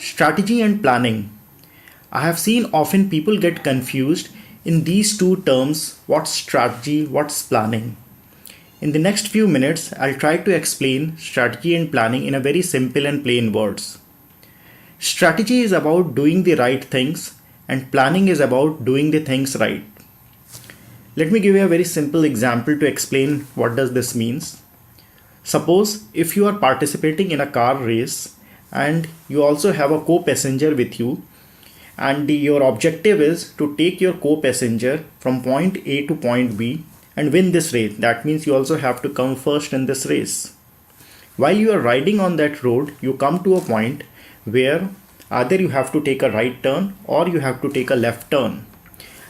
Strategy and planning. I have seen often people get confused in these two terms, what's strategy, what's planning. In the next few minutes, I'll try to explain strategy and planning in a very simple and plain words. Strategy is about doing the right things and planning is about doing the things right. Let me give you a very simple example to explain what does this means. Suppose if you are participating in a car race and you also have a co-passenger with you, and your objective is to take your co-passenger from point A to point B and win this race. That means you also have to come first in this race. While you are riding on that road, you come to a point where either you have to take a right turn or you have to take a left turn.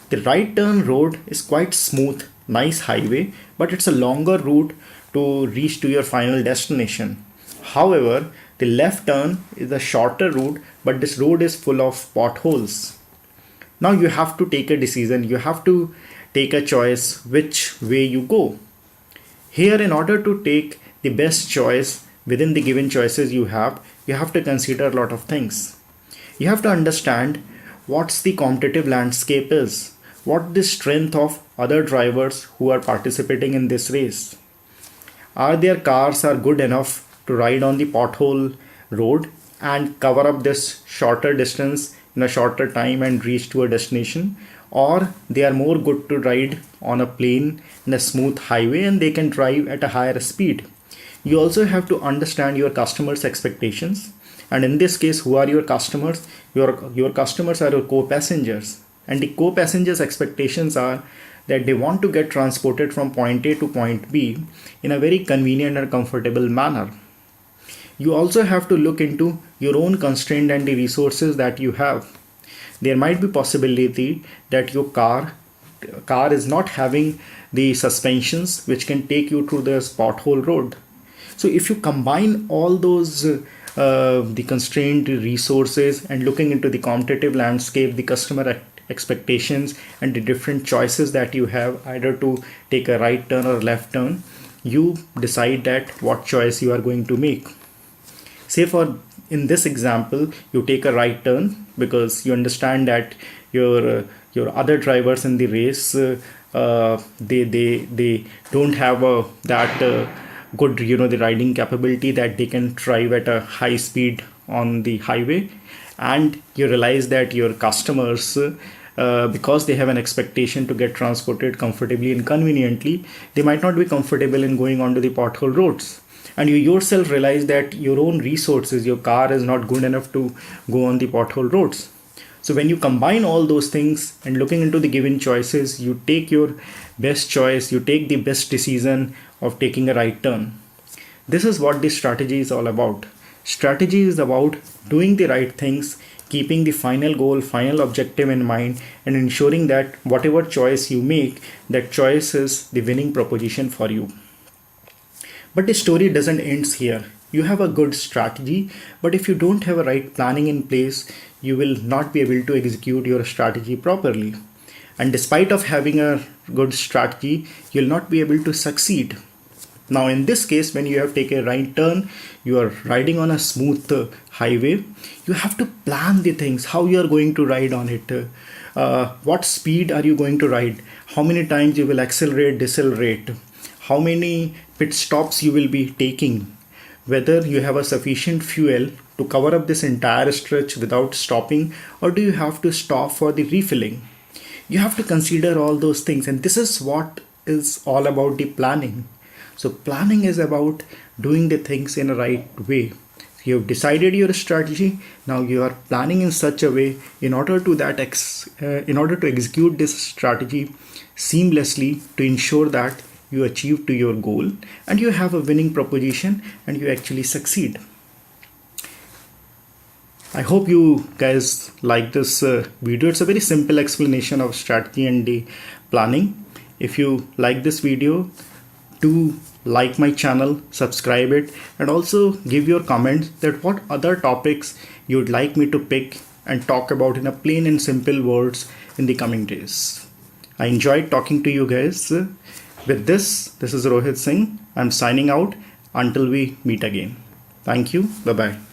The right turn road is quite smooth, nice highway, but it's a longer route to reach to your final destination. However, the left turn is a shorter route, but this road is full of potholes. Now you have to take a decision. You have to take a choice which way you go. Here, in order to take the best choice within the given choices you have to consider a lot of things. You have to understand what's the competitive landscape is, what the strength of other drivers who are participating in this race. Are their cars are good enough to ride on the pothole road and cover up this shorter distance in a shorter time and reach to a destination, or they are more good to ride on a plain and a smooth highway and they can drive at a higher speed. You also have to understand your customers' expectations, and in this case, who are your customers? Your customers are your co-passengers, and the co-passengers' expectations are that they want to get transported from point A to point B in a very convenient and comfortable manner. You also have to look into your own constraint and the resources that you have. There might be possibility that your car is not having the suspensions which can take you through this pothole road. So if you combine all those the constrained resources and looking into the competitive landscape, the customer expectations and the different choices that you have, either to take a right turn or left turn, you decide that what choice you are going to make. Say for in this example, you take a right turn because you understand that your other drivers in the race they don't have that good the riding capability that they can drive at a high speed on the highway, and you realize that your customers because they have an expectation to get transported comfortably and conveniently, they might not be comfortable in going onto the pothole roads. And you yourself realize that your own resources, your car is not good enough to go on the pothole roads. So when you combine all those things and looking into the given choices, you take your best choice, you take the best decision of taking a right turn. This is what this strategy is all about. Strategy is about doing the right things, keeping the final goal, final objective in mind, and ensuring that whatever choice you make, that choice is the winning proposition for you. But the story doesn't end here. You have a good strategy, but if you don't have a right planning in place, you will not be able to execute your strategy properly. And despite of having a good strategy, you'll not be able to succeed. Now in this case, when you have taken a right turn, you are riding on a smooth highway, you have to plan the things, how you are going to ride on it, what speed are you going to ride, how many times you will accelerate, decelerate, how many pit stops you will be taking, whether you have a sufficient fuel to cover up this entire stretch without stopping, or do you have to stop for the refilling. You have to consider all those things, and this is what is all about the planning. So planning is about doing the things in a right way. You have decided your strategy. Now you are planning in such a way in order to execute this strategy seamlessly to ensure that you achieve to your goal and you have a winning proposition and you actually succeed. I hope you guys like this video. It's a very simple explanation of strategy and the planning. If you like this video, do like my channel, subscribe it, and also give your comments that what other topics you'd like me to pick and talk about in a plain and simple words in the coming days. I enjoyed talking to you guys. With this is Rohit Singh. I'm signing out until we meet again. Thank you. Bye-bye.